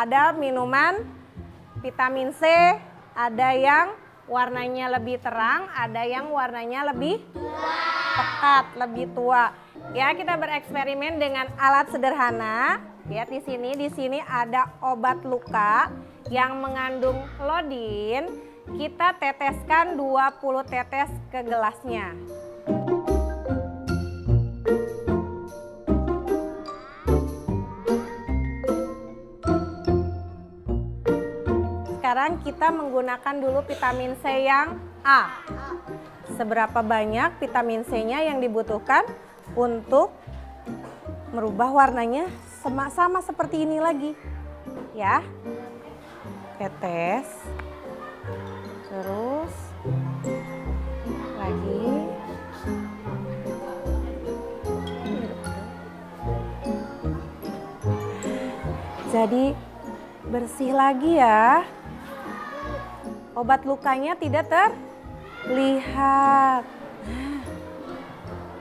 ada minuman vitamin C, ada yang warnanya lebih terang, ada yang warnanya lebih pekat, lebih tua. Ya, kita bereksperimen dengan alat sederhana. Lihat di sini ada obat luka yang mengandung klodin. Kita teteskan 20 tetes ke gelasnya. Sekarang kita menggunakan dulu vitamin C yang A. Seberapa banyak vitamin C-nya yang dibutuhkan untuk merubah warnanya sama seperti ini lagi. Ya. Tetes. Terus lagi. Jadi bersih lagi ya. Obat lukanya tidak terlihat.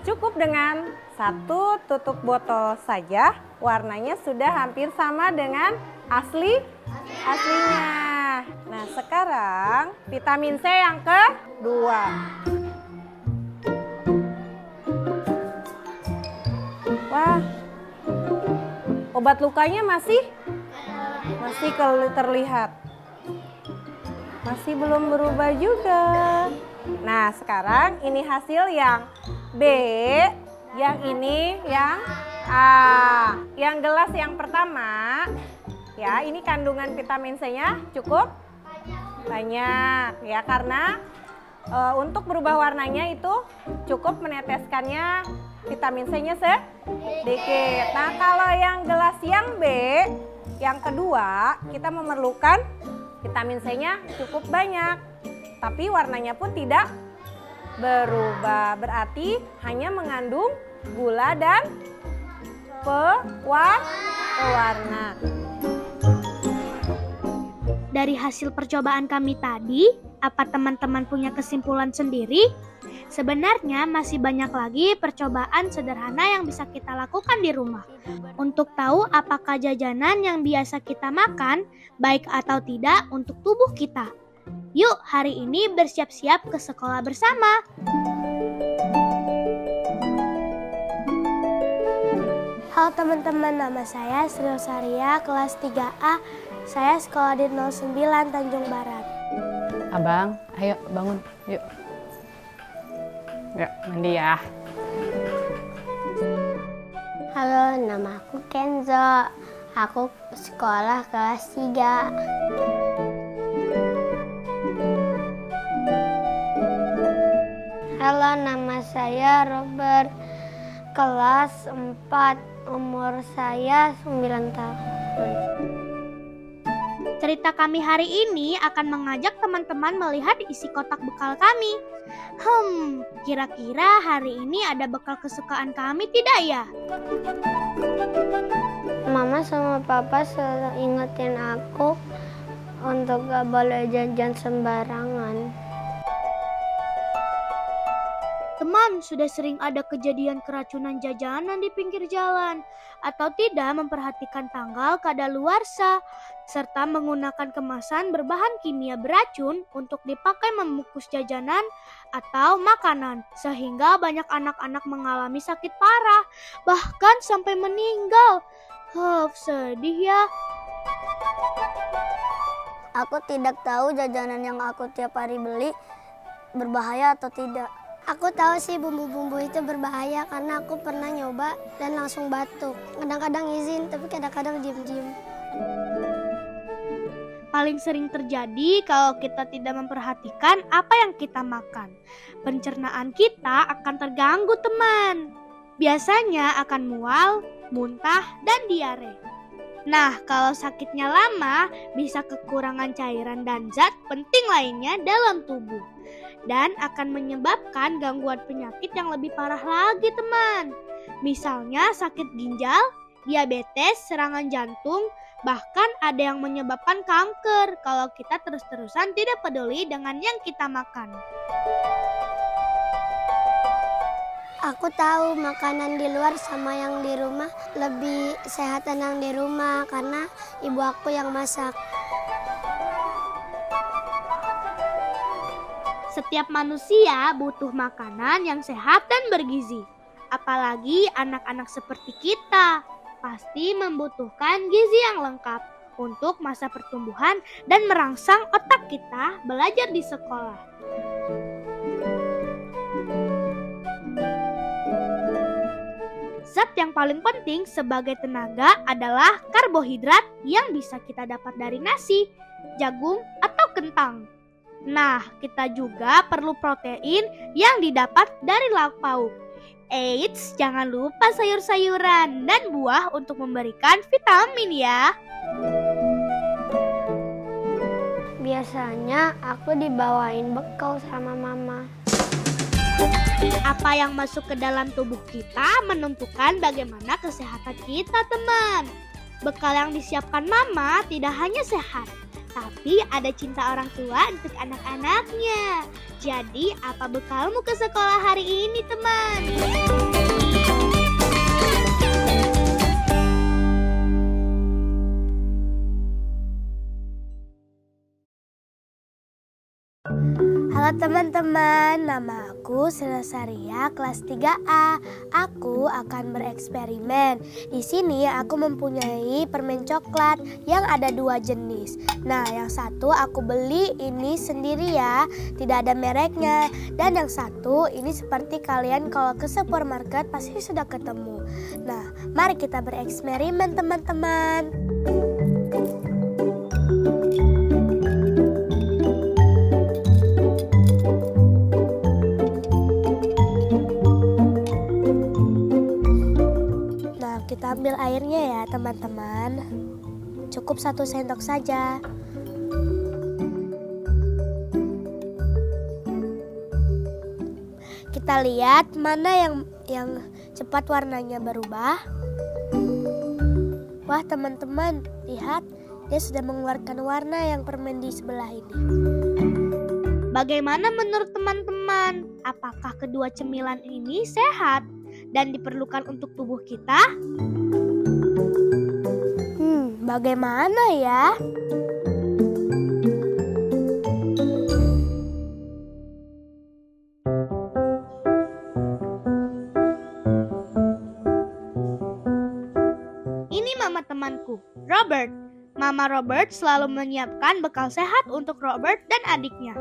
Cukup dengan 1 tutup botol saja, warnanya sudah hampir sama dengan aslinya. Nah, sekarang vitamin C yang kedua. Wah, obat lukanya masih terlihat. Masih belum berubah juga. Nah, sekarang ini hasil yang B, yang ini yang A. Yang gelas yang pertama, ya ini kandungan vitamin C-nya cukup banyak ya, karena untuk berubah warnanya itu cukup meneteskannya vitamin C-nya sedikit. Nah, kalau yang gelas yang B, yang kedua, kita memerlukan vitamin C-nya cukup banyak, tapi warnanya pun tidak berubah. Berarti hanya mengandung gula dan pewarna. Dari hasil percobaan kami tadi, apa teman-teman punya kesimpulan sendiri? Sebenarnya masih banyak lagi percobaan sederhana yang bisa kita lakukan di rumah untuk tahu apakah jajanan yang biasa kita makan baik atau tidak untuk tubuh kita. Yuk hari ini bersiap-siap ke sekolah bersama. Halo teman-teman, nama saya Sri Rosaria, kelas 3A. Saya sekolah di 09 Tanjung Barat. Abang, ayo bangun, yuk. Ya, mandi ya. Halo, nama aku Kenzo. Aku sekolah kelas 3. Halo, nama saya Robert. Kelas 4. Umur saya 9 tahun. Cerita kami hari ini akan mengajak teman-teman melihat isi kotak bekal kami. Kira-kira hari ini ada bekal kesukaan kami tidak ya? Mama sama papa selalu ingetin aku untuk gak boleh jajan sembarangan. Teman, sudah sering ada kejadian keracunan jajanan di pinggir jalan atau tidak memperhatikan tanggal kadaluarsa serta menggunakan kemasan berbahan kimia beracun untuk dipakai membungkus jajanan atau makanan sehingga banyak anak-anak mengalami sakit parah bahkan sampai meninggal. Sedih ya. Aku tidak tahu jajanan yang aku tiap hari beli berbahaya atau tidak. Aku tahu sih bumbu-bumbu itu berbahaya karena aku pernah nyoba dan langsung batuk. Kadang-kadang izin tapi kadang-kadang diem-diem. Paling sering terjadi kalau kita tidak memperhatikan apa yang kita makan. Pencernaan kita akan terganggu, teman. Biasanya akan mual, muntah, dan diare. Nah, kalau sakitnya lama, bisa kekurangan cairan dan zat penting lainnya dalam tubuh. Dan akan menyebabkan gangguan penyakit yang lebih parah lagi, teman. Misalnya sakit ginjal, diabetes, serangan jantung, bahkan ada yang menyebabkan kanker kalau kita terus-terusan tidak peduli dengan yang kita makan. Aku tahu makanan di luar sama yang di rumah lebih sehatan yang di rumah karena ibu aku yang masak. Setiap manusia butuh makanan yang sehat dan bergizi. Apalagi anak-anak seperti kita, pasti membutuhkan gizi yang lengkap untuk masa pertumbuhan dan merangsang otak kita belajar di sekolah. Zat yang paling penting sebagai tenaga adalah karbohidrat yang bisa kita dapat dari nasi, jagung, atau kentang. Nah, kita juga perlu protein yang didapat dari lauk pauk. Eits, jangan lupa sayur-sayuran dan buah untuk memberikan vitamin ya. Biasanya aku dibawain bekal sama mama. Apa yang masuk ke dalam tubuh kita menentukan bagaimana kesehatan kita, teman. Bekal yang disiapkan mama tidak hanya sehat, tapi ada cinta orang tua untuk anak-anaknya. Jadi, apa bekalmu ke sekolah hari ini, teman? Halo teman-teman, nama aku Selesaria kelas 3A. Aku akan bereksperimen. Di sini aku mempunyai permen coklat yang ada 2 jenis. Nah, yang satu aku beli ini sendiri ya, tidak ada mereknya. Dan yang satu ini seperti kalian kalau ke supermarket pasti sudah ketemu. Nah, mari kita bereksperimen teman-teman. Kita ambil airnya ya teman-teman. Cukup 1 sendok saja. Kita lihat mana yang cepat warnanya berubah. Wah teman-teman, lihat dia sudah mengeluarkan warna yang permen di sebelah ini. Bagaimana menurut teman-teman? Apakah kedua cemilan ini sehat dan diperlukan untuk tubuh kita? Bagaimana ya? Ini mama temanku, Robert. Mama Robert selalu menyiapkan bekal sehat untuk Robert dan adiknya.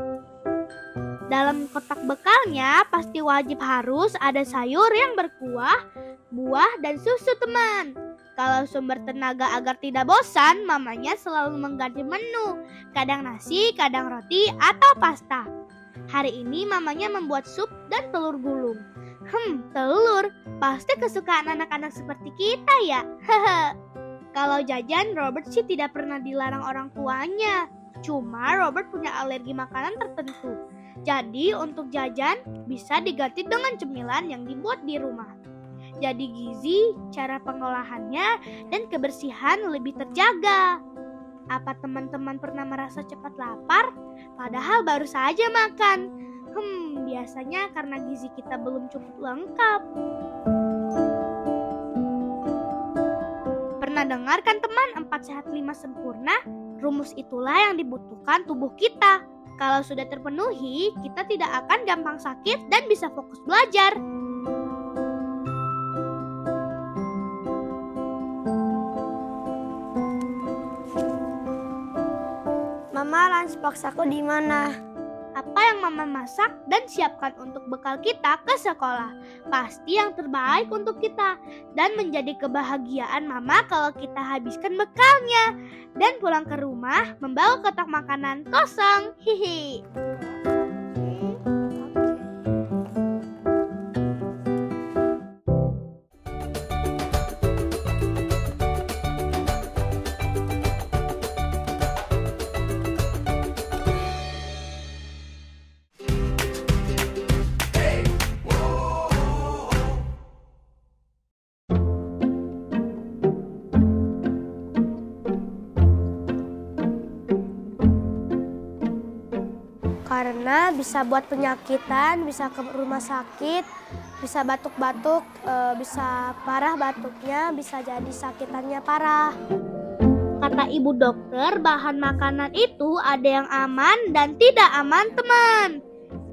Dalam kotak bekalnya pasti wajib harus ada sayur yang berkuah, buah, dan susu teman. Kalau sumber tenaga agar tidak bosan, mamanya selalu mengganti menu. Kadang nasi, kadang roti, atau pasta. Hari ini mamanya membuat sup dan telur gulung. Telur, pasti kesukaan anak-anak seperti kita ya. Kalau jajan, Robert sih tidak pernah dilarang orang tuanya. Cuma Robert punya alergi makanan tertentu. Jadi untuk jajan bisa diganti dengan cemilan yang dibuat di rumah. Jadi gizi, cara pengolahannya, dan kebersihan lebih terjaga. Apa teman-teman pernah merasa cepat lapar? Padahal baru saja makan. Biasanya karena gizi kita belum cukup lengkap. Pernah dengar kan teman 4 sehat 5 sempurna? Rumus itulah yang dibutuhkan tubuh kita. Kalau sudah terpenuhi, kita tidak akan gampang sakit dan bisa fokus belajar. Mama, lunchbox aku di mana? Apa yang mama masak dan siapkan untuk bekal kita ke sekolah. Pasti yang terbaik untuk kita. Dan menjadi kebahagiaan mama kalau kita habiskan bekalnya. Dan pulang ke rumah membawa kotak makanan kosong. Hihi. karena bisa buat penyakitan, bisa ke rumah sakit, bisa batuk-batuk, bisa parah batuknya, bisa jadi sakitannya parah. Kata ibu dokter, bahan makanan itu ada yang aman dan tidak aman, teman.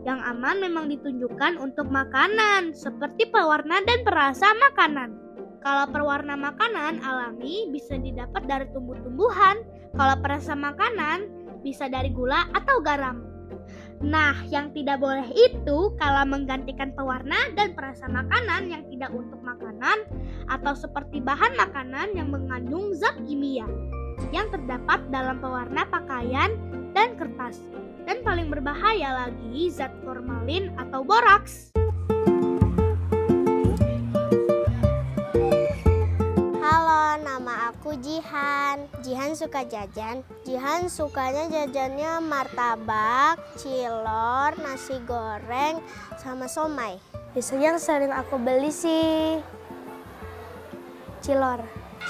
Yang aman memang ditunjukkan untuk makanan, seperti pewarna dan perasa makanan. Kalau pewarna makanan alami bisa didapat dari tumbuh-tumbuhan. Kalau perasa makanan bisa dari gula atau garam. Nah, yang tidak boleh itu kalau menggantikan pewarna dan perasa makanan yang tidak untuk makanan atau seperti bahan makanan yang mengandung zat kimia yang terdapat dalam pewarna pakaian dan kertas. Dan paling berbahaya lagi zat formalin atau boraks. Halo, nama aku Jihan. Jihan suka jajan. Jihan sukanya jajannya martabak, cilor, nasi goreng, sama somai. Biasanya yang sering aku beli sih cilor.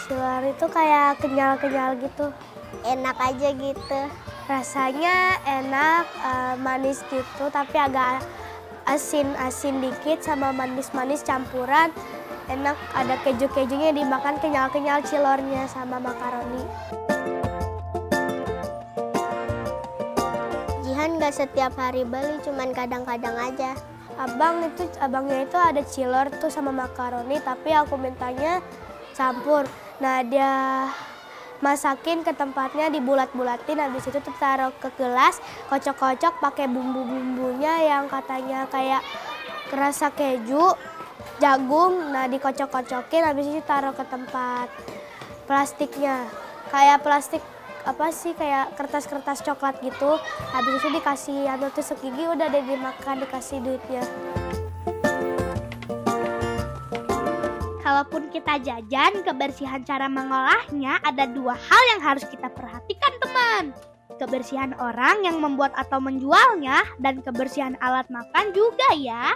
Cilor itu kayak kenyal-kenyal gitu. Enak aja gitu. Rasanya enak, manis gitu, tapi agak asin-asin dikit sama manis-manis campuran. Enak, ada keju-kejunya, dimakan kenyal-kenyal cilornya sama makaroni. Jihan gak setiap hari beli, cuman kadang-kadang aja. Abangnya itu ada cilor tuh sama makaroni, tapi aku mintanya campur. Nah, dia masakin ke tempatnya, dibulat-bulatin, habis itu tuh taruh ke gelas, kocok-kocok pakai bumbu-bumbunya yang katanya kayak rasa keju, jagung. Nah, dikocok-kocokin, habis itu taruh ke tempat plastiknya, kayak plastik apa sih, kayak kertas-kertas coklat gitu. Habis itu dikasih tusuk gigi, udah deh dimakan, dikasih duitnya. Kalaupun kita jajan, kebersihan cara mengolahnya ada dua hal yang harus kita perhatikan, teman. Kebersihan orang yang membuat atau menjualnya dan kebersihan alat makan juga ya.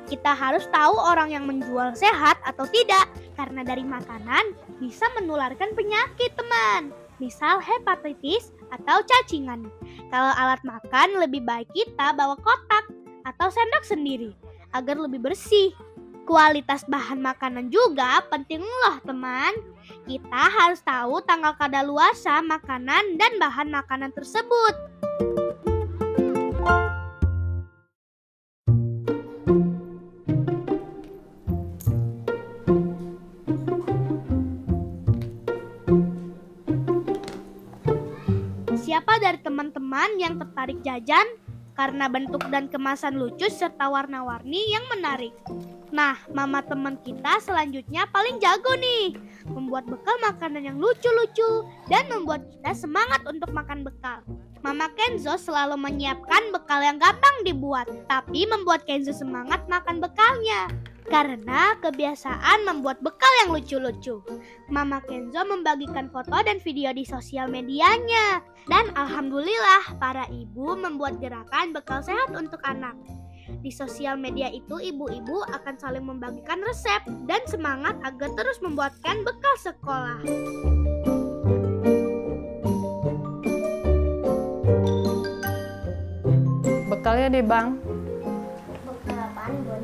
Kita harus tahu orang yang menjual sehat atau tidak, karena dari makanan bisa menularkan penyakit, teman. Misal hepatitis atau cacingan. Kalau alat makan, lebih baik kita bawa kotak atau sendok sendiri agar lebih bersih. Kualitas bahan makanan juga penting loh, teman. Kita harus tahu tanggal kadaluarsa makanan dan bahan makanan tersebut. Siapa dari teman-teman yang tertarik jajan karena bentuk dan kemasan lucu serta warna-warni yang menarik? Nah, mama teman kita selanjutnya paling jago nih, membuat bekal makanan yang lucu-lucu dan membuat kita semangat untuk makan bekal. Mama Kenzo selalu menyiapkan bekal yang gampang dibuat, tapi membuat Kenzo semangat makan bekalnya karena kebiasaan membuat bekal yang lucu-lucu. Mama Kenzo membagikan foto dan video di sosial medianya, dan alhamdulillah para ibu membuat gerakan bekal sehat untuk anak. Di sosial media itu, ibu-ibu akan saling membagikan resep dan semangat agar terus membuatkan bekal sekolah. Bekalnya deh, Bang. Bekal apaan, Bun?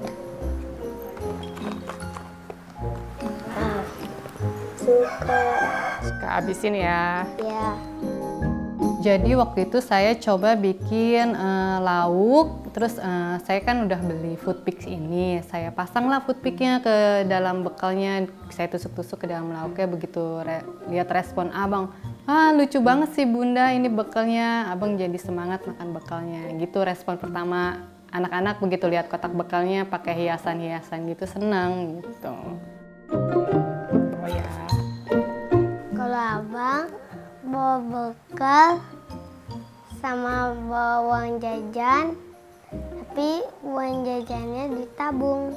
Suka habisin ya. Ya. Jadi waktu itu saya coba bikin lauk, terus saya kan udah beli Foodpik ini, saya pasanglah Foodpiknya ke dalam bekalnya, saya tusuk-tusuk ke dalam lauknya. Begitu lihat respon abang, lucu banget sih bunda ini bekalnya, abang jadi semangat makan bekalnya. Gitu respon pertama anak-anak, begitu lihat kotak bekalnya pakai hiasan-hiasan gitu, senang gitu. Oh ya. Kalau abang bawa bekal sama bawa uang jajan, tapi uang jajannya ditabung.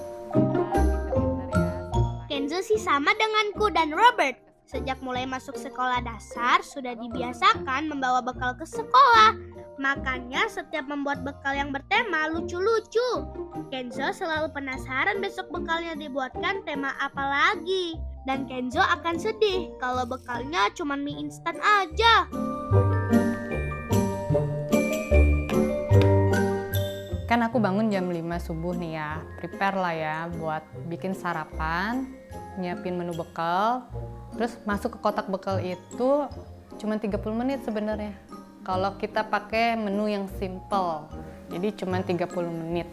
Kenzo sih sama denganku dan Robert. Sejak mulai masuk sekolah dasar, sudah dibiasakan membawa bekal ke sekolah. Makanya setiap membuat bekal yang bertema lucu-lucu. Kenzo selalu penasaran besok bekalnya dibuatkan tema apa lagi. Dan Kenzo akan sedih kalau bekalnya cuma mie instan aja. kan aku bangun jam 5 subuh nih ya, prepare lah ya buat bikin sarapan, nyiapin menu bekal, terus masuk ke kotak bekal itu cuma 30 menit sebenarnya. Kalau kita pakai menu yang simple, jadi cuma 30 menit.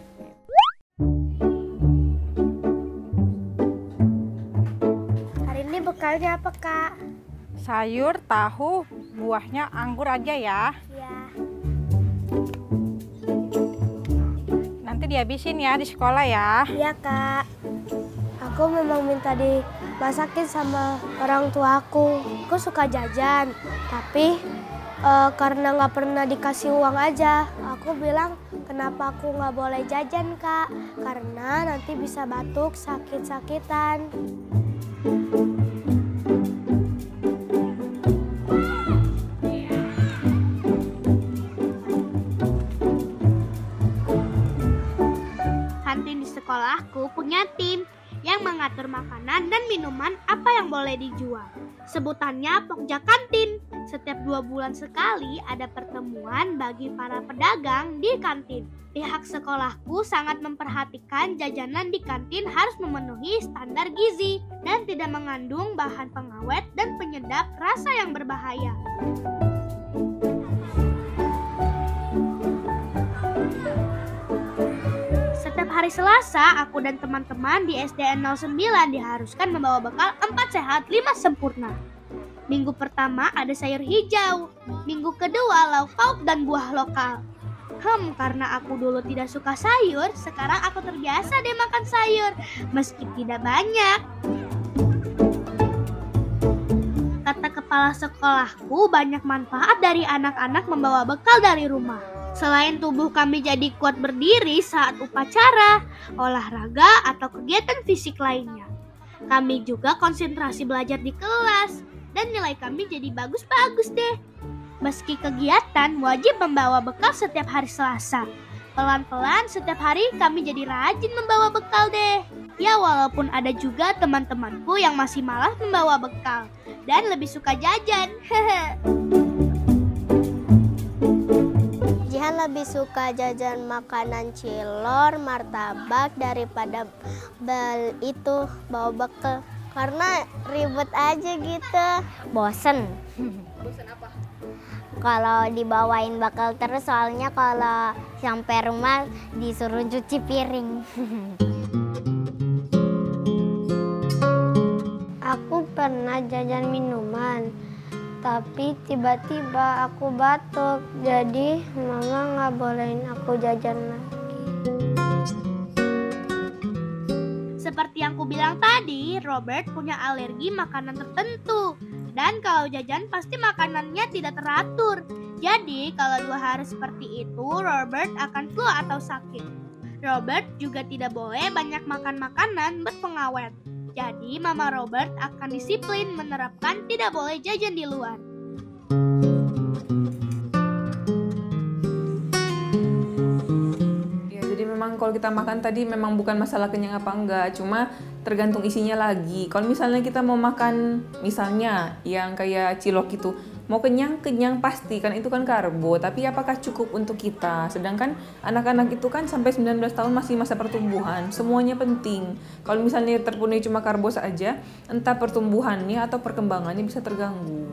Hari ini bekalnya apa, Kak? Sayur, tahu, buahnya anggur aja ya. Ya. Nanti dihabisin ya di sekolah ya. Iya, Kak. Aku memang minta dimasakin sama orang tua aku. Aku suka jajan, tapi karena nggak pernah dikasih uang aja, aku bilang kenapa aku nggak boleh jajan, Kak? Karena nanti bisa batuk, sakit-sakitan. Kantin di sekolahku punya tim yang mengatur makanan dan minuman apa yang boleh dijual. Sebutannya Pokja Kantin. Setiap 2 bulan sekali ada pertemuan bagi para pedagang di kantin. Pihak sekolahku sangat memperhatikan jajanan di kantin harus memenuhi standar gizi dan tidak mengandung bahan pengawet dan penyedap rasa yang berbahaya. Setiap hari Selasa, aku dan teman-teman di SDN 09 diharuskan membawa bekal 4 sehat 5 sempurna. Minggu pertama ada sayur hijau, minggu kedua lauk pauk dan buah lokal. Karena aku dulu tidak suka sayur, sekarang aku terbiasa deh makan sayur, meski tidak banyak. Kata kepala sekolahku, banyak manfaat dari anak-anak membawa bekal dari rumah. Selain tubuh kami jadi kuat berdiri saat upacara, olahraga, atau kegiatan fisik lainnya. Kami juga konsentrasi belajar di kelas, dan nilai kami jadi bagus-bagus deh. Meski kegiatan, wajib membawa bekal setiap hari Selasa. Pelan-pelan setiap hari kami jadi rajin membawa bekal deh. Ya walaupun ada juga teman-temanku yang masih malas membawa bekal, dan lebih suka jajan. Jihan lebih suka jajan makanan cilor, martabak daripada bawa bekal. Karena ribet aja gitu. Bosen. Bosan apa? Kalau dibawain bekal terus, soalnya kalau sampai rumah disuruh cuci piring. Aku pernah jajan minuman, tapi tiba-tiba aku batuk, jadi mama nggak bolehin aku jajan lagi. Seperti yang ku bilang tadi, Robert punya alergi makanan tertentu. Dan kalau jajan pasti makanannya tidak teratur. Jadi kalau 2 hari seperti itu, Robert akan flu atau sakit. Robert juga tidak boleh banyak makan makanan berpengawet. Jadi Mama Robert akan disiplin menerapkan tidak boleh jajan di luar. Memang kalau kita makan tadi memang bukan masalah kenyang apa enggak, cuma tergantung isinya lagi. Kalau misalnya kita mau makan misalnya yang kayak cilok itu, mau kenyang pasti kan itu kan karbo, tapi apakah cukup untuk kita? Sedangkan anak-anak itu kan sampai 19 tahun masih masa pertumbuhan, semuanya penting. Kalau misalnya terpenuhi cuma karbo saja, entah pertumbuhannya atau perkembangannya bisa terganggu.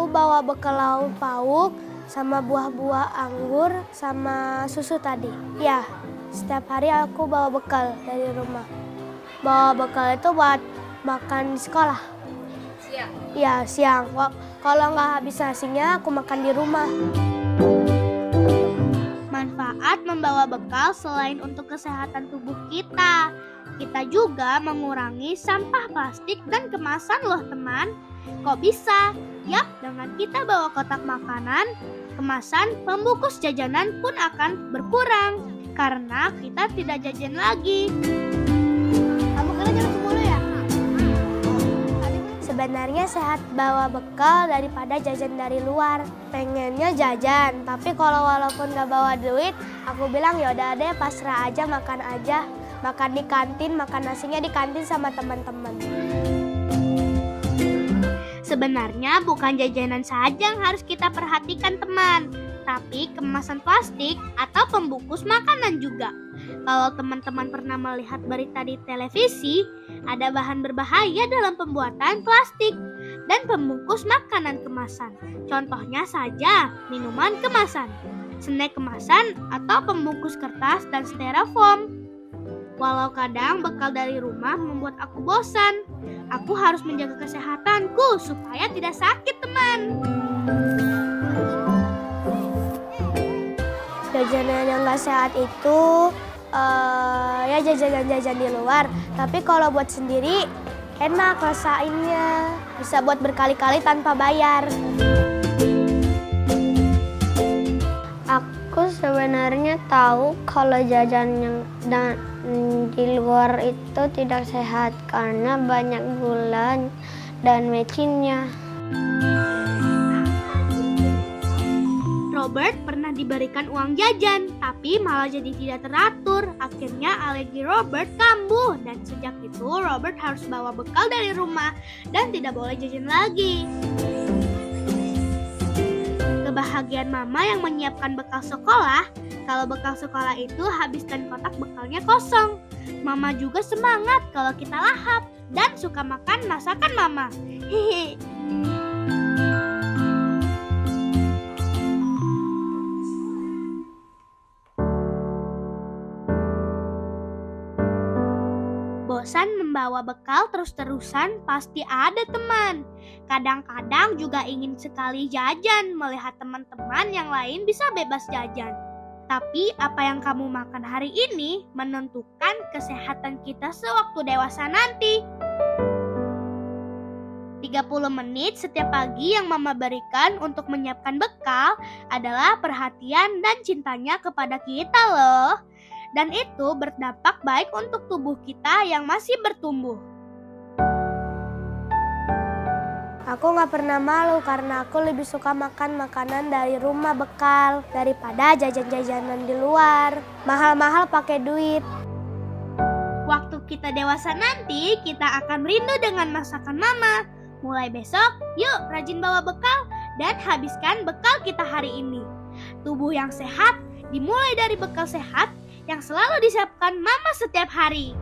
Bawa bekal lauk pauk sama buah-buah anggur sama susu tadi. Ya, setiap hari aku bawa bekal dari rumah. Bawa bekal itu buat makan di sekolah. Siang? Ya, siang. Kalau nggak habis nasinya, aku makan di rumah. Manfaat membawa bekal selain untuk kesehatan tubuh kita. Kita juga mengurangi sampah plastik dan kemasan loh teman. Kok bisa? Yap, dengan kita bawa kotak makanan, kemasan, pembungkus jajanan pun akan berkurang. Karena kita tidak jajan lagi. Sebenarnya sehat bawa bekal daripada jajan dari luar. Pengennya jajan, tapi kalau walaupun gak bawa duit, aku bilang yaudah deh pasrah aja, makan aja. Makan di kantin, makan nasinya di kantin sama teman-teman. Sebenarnya bukan jajanan saja yang harus kita perhatikan teman, tapi kemasan plastik atau pembungkus makanan juga. Kalau teman-teman pernah melihat berita di televisi, ada bahan berbahaya dalam pembuatan plastik dan pembungkus makanan kemasan. Contohnya saja minuman kemasan, snack kemasan, atau pembungkus kertas dan styrofoam. Walau kadang bekal dari rumah membuat aku bosan, aku harus menjaga kesehatanku supaya tidak sakit, teman. Jajanan yang gak sehat itu ya jajan-jajan di luar. Tapi kalau buat sendiri enak rasainnya. Bisa buat berkali-kali tanpa bayar. Aku sebenarnya tahu kalau jajan yang di luar itu tidak sehat karena banyak gula dan mecinnya. Robert pernah diberikan uang jajan, tapi malah jadi tidak teratur. Akhirnya alergi Robert kambuh, dan sejak itu Robert harus bawa bekal dari rumah dan tidak boleh jajan lagi. Kebahagiaan mama yang menyiapkan bekal sekolah. Kalau bekal sekolah itu habis dan kotak bekalnya kosong. Mama juga semangat kalau kita lahap dan suka makan masakan mama. Hehe. Bosan membawa bekal terus-terusan pasti ada teman. Kadang-kadang juga ingin sekali jajan melihat teman-teman yang lain bisa bebas jajan. Tapi apa yang kamu makan hari ini menentukan kesehatan kita sewaktu dewasa nanti. 30 menit setiap pagi yang mama berikan untuk menyiapkan bekal adalah perhatian dan cintanya kepada kita loh. Dan itu berdampak baik untuk tubuh kita yang masih bertumbuh. Aku gak pernah malu karena aku lebih suka makan makanan dari rumah bekal daripada jajan-jajanan di luar. Mahal-mahal pakai duit. Waktu kita dewasa nanti, kita akan rindu dengan masakan mama. Mulai besok, yuk rajin bawa bekal dan habiskan bekal kita hari ini. Tubuh yang sehat dimulai dari bekal sehat yang selalu disiapkan mama setiap hari.